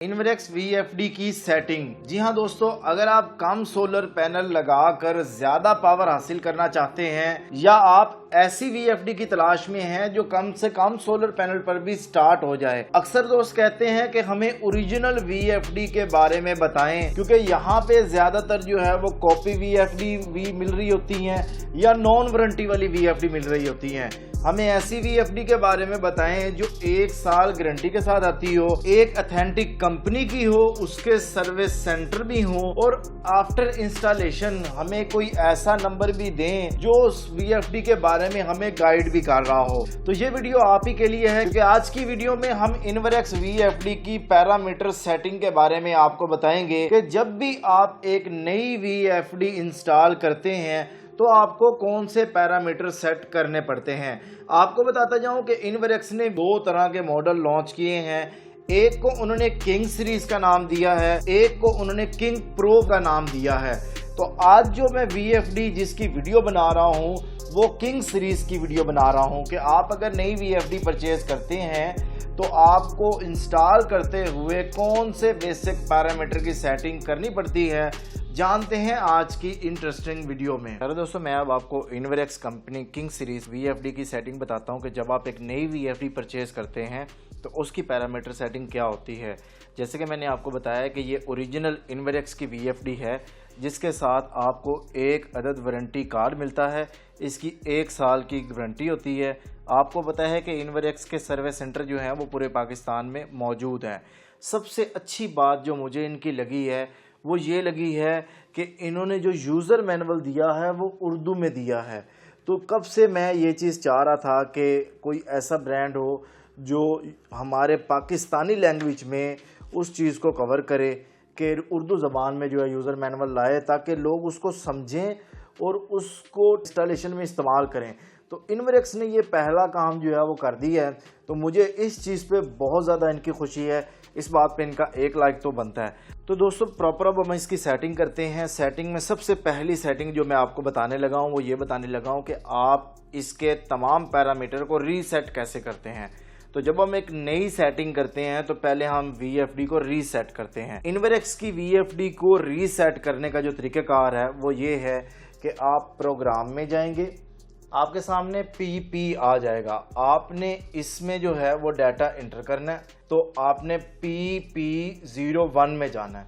Inverex VFD की setting. जी हाँ दोस्तों, अगर आप कम सोलर पैनल लगाकर ज्यादा पावर हासिल करना चाहते हैं या आप ऐसी VFD की तलाश में हैं जो कम से कम सोलर पैनल पर भी स्टार्ट हो जाए। अक्सर दोस्त कहते हैं कि हमें ओरिजिनल VFD के बारे में बताएं, क्योंकि यहाँ पे ज्यादातर जो है वो कॉपी VFD भी मिल रही होती हैं या नॉन वारंटी वाली VFD मिल रही होती हैं। हमें ऐसी VFD के बारे में बताएं जो 1 साल गारंटी के साथ आती हो, एक ऑथेंटिक कंपनी की हो, उसके सर्विस सेंटर भी हो और आफ्टर इंस्टॉलेशन हमें कोई ऐसा नंबर भी दें जो उस VFD के बारे में हमें गाइड भी कर रहा हो। तो ये वीडियो आप ही के लिए है, क्योंकि आज की वीडियो में हम इन्वरेक्स VFD की पैरामीटर सेटिंग के बारे में आपको बताएंगे कि जब भी आप एक नई VFD इंस्टॉल करते हैं तो आपको कौन से पैरामीटर सेट करने पड़ते हैं। आपको बताता जाऊं कि इन्वरेक्स ने 2 तरह के मॉडल लॉन्च किए हैं। एक को उन्होंने किंग सीरीज का नाम दिया है, एक को उन्होंने किंग प्रो का नाम दिया है। तो आज जो मैं VFD जिसकी वीडियो बना रहा हूं वो किंग सीरीज की वीडियो बना रहा हूं कि आप अगर नई VFD परचेज करते हैं तो आपको इंस्टॉल करते हुए कौन से बेसिक पैरामीटर की सेटिंग करनी पड़ती है, जानते हैं आज की इंटरेस्टिंग वीडियो में। अरे दोस्तों, मैं अब आपको Inverex company king series VFD की सेटिंग बताता हूं कि जब आप एक नई VFD परचेज करते हैं तो उसकी पैरामीटर सेटिंग क्या होती है। जैसे कि मैंने आपको बताया कि ये ओरिजिनल इन्वरेक्स की VFD है जिसके साथ आपको एक अदद वारंटी कार्ड मिलता है। इसकी 1 साल की वारंटी होती है। आपको पता है कि इन्वरेक्स के सर्विस सेंटर जो हैं वो पूरे पाकिस्तान में मौजूद हैं। सबसे अच्छी बात जो मुझे इनकी लगी है वो ये लगी है कि इन्होंने जो यूज़र मैनुअल दिया है वो उर्दू में दिया है। तो कब से मैं ये चीज़ चाह रहा था कि कोई ऐसा ब्रांड हो जो हमारे पाकिस्तानी लैंग्वेज में उस चीज़ को कवर करे कि उर्दू ज़बान में जो है यूज़र मैनुअल लाए ताकि लोग उसको समझें और उसको इंस्टॉलेशन में इस्तेमाल करें। तो इन्वरेक्स ने ये पहला काम जो है वो कर दिया है। तो मुझे इस चीज़ पे बहुत ज़्यादा इनकी खुशी है। इस बात पे इनका 1 लाइक तो बनता है। तो दोस्तों, प्रॉपर अब हम इसकी सेटिंग करते हैं। सेटिंग में सबसे पहली सेटिंग जो मैं आपको बताने लगा हूँ वो ये बताने लगा हूँ कि आप इसके तमाम पैरामीटर को रीसेट कैसे करते हैं। तो जब हम एक नई सेटिंग करते हैं तो पहले हम VFD को रीसेट करते हैं। इन्वरेक्स की VFD को रीसेट करने का जो तरीक़ाकार है वो ये है कि आप प्रोग्राम में जाएंगे, आपके सामने PP आ जाएगा। आपने इसमें जो है वो डाटा इंटर करना है। तो आपने PP01 में जाना है,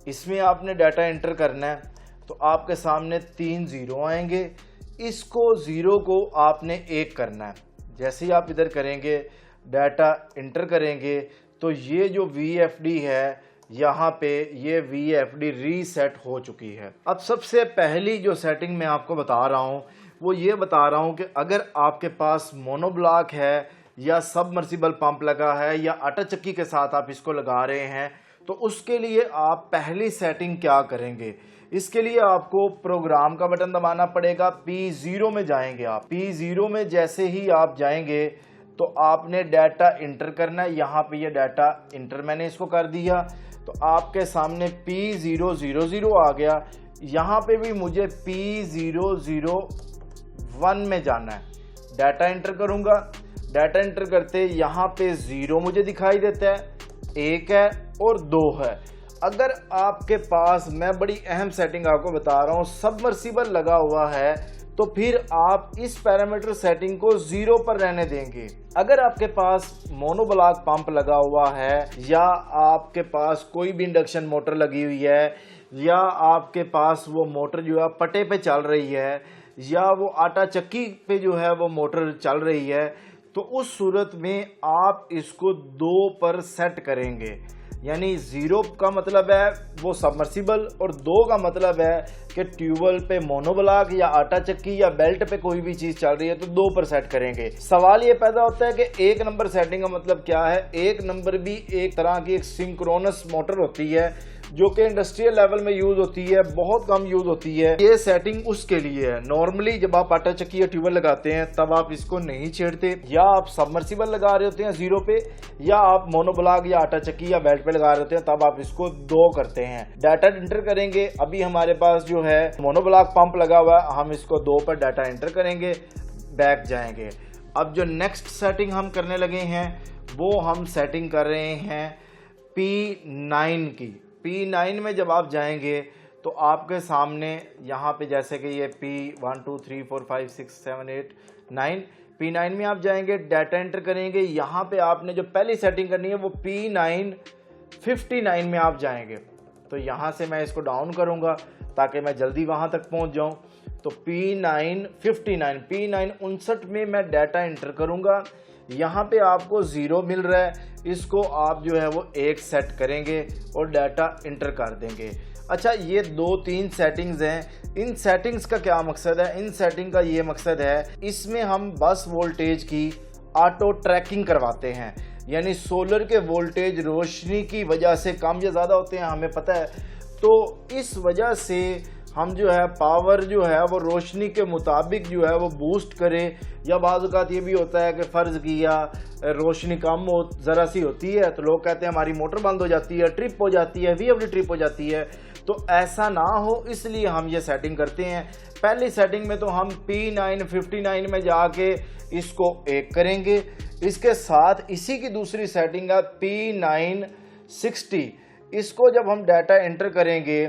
इसमें आपने डाटा इंटर करना है। तो आपके सामने 3 0 आएंगे, इसको 0 को आपने 1 करना है। जैसे ही आप इधर करेंगे, डाटा इंटर करेंगे, तो ये जो VFD है यहाँ पे ये VFD रीसेट हो चुकी है। अब सबसे पहली जो सेटिंग मैं आपको बता रहा हूँ वो ये बता रहा हूँ कि अगर आपके पास मोनोब्लॉक है या सबमर्सिबल पंप लगा है या आटा चक्की के साथ आप इसको लगा रहे हैं तो उसके लिए आप पहली सेटिंग क्या करेंगे। इसके लिए आपको प्रोग्राम का बटन दबाना पड़ेगा। P0 में जाएंगे आप। P0 में जैसे ही आप जाएंगे तो आपने डाटा इंटर करना है। यहाँ पे ये डाटा इंटर मैंने इसको कर दिया तो आपके सामने P000 आ गया। यहाँ पे भी मुझे P001 में जाना है। डाटा इंटर करूँगा, डाटा इंटर करते यहाँ पे 0 मुझे दिखाई देता है, 1 है और 2 है। अगर आपके पास, मैं बड़ी अहम सेटिंग आपको बता रहा हूँ, सबमर्सिबल लगा हुआ है तो फिर आप इस पैरामीटर सेटिंग को 0 पर रहने देंगे। अगर आपके पास मोनोब्लॉक पंप लगा हुआ है या आपके पास कोई भी इंडक्शन मोटर लगी हुई है या आपके पास वो मोटर जो है पटे पे चल रही है या वो आटा चक्की पे जो है वो मोटर चल रही है, तो उस सूरत में आप इसको 2 पर सेट करेंगे। यानी 0 का मतलब है वो सबमर्सिबल और 2 का मतलब है कि ट्यूबवेल पे मोनोब्लॉक या आटा चक्की या बेल्ट पे कोई भी चीज चल रही है तो 2 पर सेट करेंगे। सवाल ये पैदा होता है कि 1 नंबर सेटिंग का मतलब क्या है। 1 नंबर भी एक तरह की एक सिंक्रोनस मोटर होती है जो कि इंडस्ट्रियल लेवल में यूज होती है, बहुत कम यूज होती है। ये सेटिंग उसके लिए है। नॉर्मली जब आप आटा चक्की या ट्यूबवेल लगाते हैं तब आप इसको नहीं छेड़ते, या आप सबमर्सिबल लगा रहे होते हैं 0 पे, या आप मोनोब्लॉक या आटा चक्की या बेल्ट पे लगा रहे होते हैं तब आप इसको 2 करते हैं। डाटा इंटर करेंगे। अभी हमारे पास जो है मोनोब्लॉक पंप लगा हुआ है, हम इसको 2 पर डाटा इंटर करेंगे, बैक जाएंगे। अब जो नेक्स्ट सेटिंग हम करने लगे हैं वो हम सेटिंग कर रहे हैं P9 की। P9 में जब आप जाएंगे तो आपके सामने यहाँ पे जैसे कि ये P1 2 3 4 5 6 7 8 9, P9 में आप जाएंगे, डाटा एंटर करेंगे। यहाँ पे आपने जो पहली सेटिंग करनी है वो P9 59 में आप जाएंगे। तो यहाँ से मैं इसको डाउन करूँगा ताकि मैं जल्दी वहाँ तक पहुँच जाऊँ। तो P9 59, P9 59 में मैं डाटा एंटर करूँगा। यहाँ पे आपको 0 मिल रहा है, इसको आप जो है वो 1 सेट करेंगे और डाटा इंटर कर देंगे। अच्छा, ये 2-3 सेटिंग्स हैं। इन सेटिंग्स का क्या मकसद है? इन सेटिंग का ये मकसद है, इसमें हम बस वोल्टेज की ऑटो ट्रैकिंग करवाते हैं। यानी सोलर के वोल्टेज रोशनी की वजह से कम या ज़्यादा होते हैं, हमें पता है। तो इस वजह से हम जो है पावर जो है वो रोशनी के मुताबिक जो है वो बूस्ट करें। या बाज़ औक़ात ये भी होता है कि फ़र्ज़ किया रोशनी कम हो ज़रा सी होती है तो लोग कहते हैं हमारी मोटर बंद हो जाती है, ट्रिप हो जाती है, VFD ट्रिप हो जाती है। तो ऐसा ना हो इसलिए हम ये सेटिंग करते हैं। पहली सेटिंग में तो हम P9 59 में जाके इसको 1 करेंगे। इसके साथ इसी की दूसरी सेटिंग है P9 60। इसको जब हम डाटा एंटर करेंगे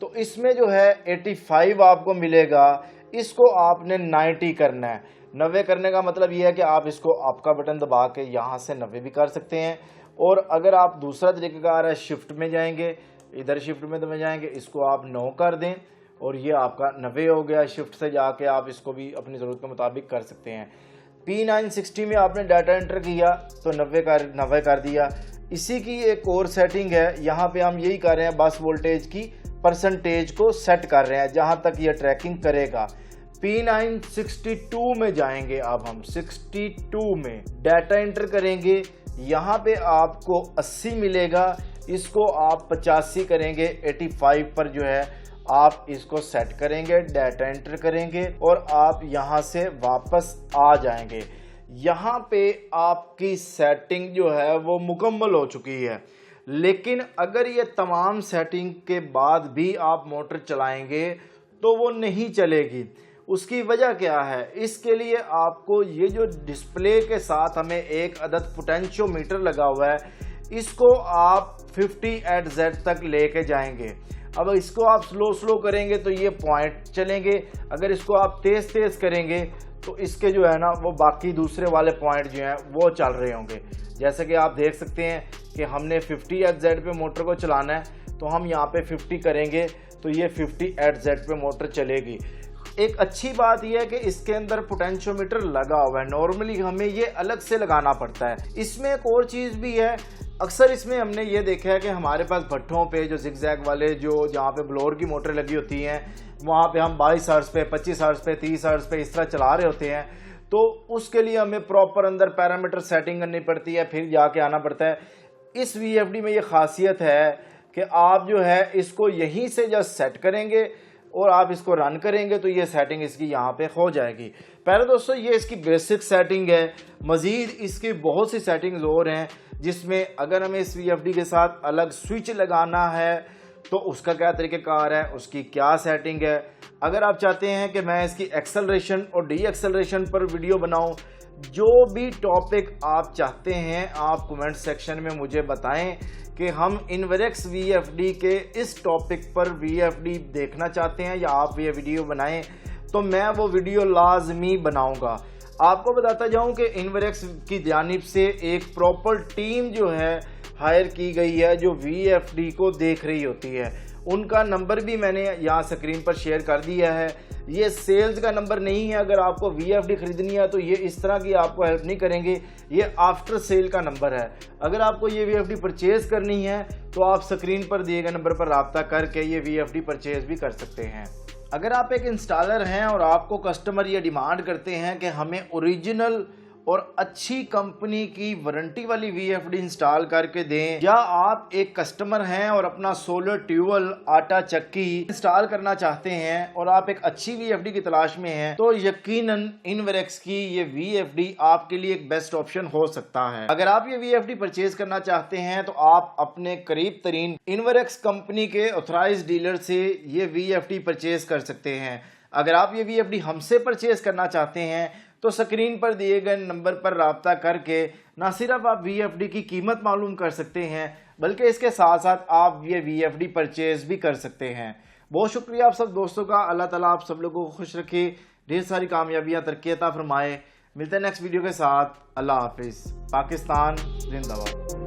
तो इसमें जो है 85 आपको मिलेगा। इसको आपने 90 करना है। 90 करने का मतलब ये है कि आप इसको आपका बटन दबा के यहाँ से 90 भी कर सकते हैं। और अगर आप दूसरा तरीक़ाकार है, शिफ्ट में जाएंगे, इधर शिफ्ट में तो जाएंगे, इसको आप 9 कर दें और ये आपका 90 हो गया। शिफ्ट से जाके आप इसको भी अपनी ज़रूरत के मुताबिक कर सकते हैं। P9 60 में आपने डाटा एंटर किया तो 90 कर दिया। इसी की एक और सेटिंग है, यहाँ पे हम यही कर रहे हैं, बस वोल्टेज की परसेंटेज को सेट कर रहे हैं जहाँ तक ये ट्रैकिंग करेगा। P9 62 में जाएंगे। अब हम 62 में डाटा एंटर करेंगे। यहाँ पे आपको 80 मिलेगा, इसको आप 85 करेंगे। 85 पर जो है आप इसको सेट करेंगे, डाटा एंटर करेंगे और आप यहाँ से वापस आ जाएंगे। यहाँ पे आपकी सेटिंग जो है वो मुकम्मल हो चुकी है। लेकिन अगर ये तमाम सेटिंग के बाद भी आप मोटर चलाएंगे तो वो नहीं चलेगी। उसकी वजह क्या है? इसके लिए आपको ये जो डिस्प्ले के साथ हमें एक अदद पोटेंशियोमीटर लगा हुआ है, इसको आप 50 Hz तक लेके जाएंगे। अब इसको आप स्लो करेंगे तो ये पॉइंट चलेंगे, अगर इसको आप तेज़ करेंगे तो इसके जो है ना वो बाकी दूसरे वाले पॉइंट जो हैं वो चल रहे होंगे। जैसे कि आप देख सकते हैं कि हमने 50 Hz पे मोटर को चलाना है, तो हम यहाँ पे 50 करेंगे तो ये 50 Hz पे मोटर चलेगी। एक अच्छी बात यह है कि इसके अंदर पोटेंशियोमीटर लगा हुआ है, नॉर्मली हमें ये अलग से लगाना पड़ता है। इसमें एक और चीज़ भी है, अक्सर इसमें हमने ये देखा है कि हमारे पास भट्ठों पे जो जिगजैग वाले जो जहाँ पे ब्लोअर की मोटर लगी होती हैं वहाँ पे हम 22 हर्ट्ज पे, 25 हर्ट्ज पे, 30 हर्ट्ज पे इस तरह चला रहे होते हैं। तो उसके लिए हमें प्रॉपर अंदर पैरामीटर सेटिंग करनी पड़ती है, फिर जाके आना पड़ता है। इस VFD में ये खासियत है कि आप जो है इसको यहीं से जस्ट सेट करेंगे और आप इसको रन करेंगे तो ये सेटिंग इसकी यहाँ पे हो जाएगी। पहले दोस्तों ये इसकी बेसिक सेटिंग है। मज़ीद इसकी बहुत सी सेटिंग्स और हैं जिसमें अगर हमें इस VFD के साथ अलग स्विच लगाना है तो उसका क्या तरीक़ाकार है, उसकी क्या सेटिंग है। अगर आप चाहते हैं कि मैं इसकी एक्सेलरेशन और डी एक्सेलरेशन पर वीडियो बनाऊं, जो भी टॉपिक आप चाहते हैं आप कमेंट सेक्शन में मुझे बताएं कि हम इनवरेक्स VFD के इस टॉपिक पर VFD देखना चाहते हैं या आप ये वीडियो बनाएं, तो मैं वो वीडियो लाजमी बनाऊंगा। आपको बताता जाऊं कि इनवरेक्स की जानिब से एक प्रॉपर टीम जो है हायर की गई है जो VFD को देख रही होती है। उनका नंबर भी मैंने यहाँ स्क्रीन पर शेयर कर दिया है। ये सेल्स का नंबर नहीं है, अगर आपको VFD खरीदनी है तो ये इस तरह की आपको हेल्प नहीं करेंगे, ये आफ्टर सेल का नंबर है। अगर आपको ये VFD परचेज करनी है तो आप स्क्रीन पर दिए गए नंबर पर रब्ता करके ये VFD परचेज भी कर सकते हैं। अगर आप एक इंस्टॉलर हैं और आपको कस्टमर ये डिमांड करते हैं कि हमें ओरिजिनल और अच्छी कंपनी की वारंटी वाली VFD इंस्टॉल करके दें, या आप एक कस्टमर हैं और अपना सोलर ट्यूबवेल, आटा चक्की इंस्टॉल करना चाहते हैं और आप एक अच्छी VFD की तलाश में हैं, तो यकीनन इनवरेक्स की ये VFD आपके लिए एक बेस्ट ऑप्शन हो सकता है। अगर आप ये VFD परचेज करना चाहते हैं तो आप अपने करीब तरीन इनवरेक्स कंपनी के ऑथराइज्ड डीलर से ये VFD परचेज कर सकते हैं। अगर आप ये VFD हमसे परचेज करना चाहते हैं तो स्क्रीन पर दिए गए नंबर पर राब्ता करके ना सिर्फ आप VFD की कीमत मालूम कर सकते हैं बल्कि इसके साथ साथ आप ये VFD परचेज भी कर सकते हैं। बहुत शुक्रिया आप सब दोस्तों का। अल्लाह ताला आप सब लोगों को खुश रखे, ढेर सारी कामयाबियां तरक्की अता फरमाए। मिलते हैं नेक्स्ट वीडियो के साथ। अल्लाह हाफिज़। पाकिस्तान जिंदाबाद।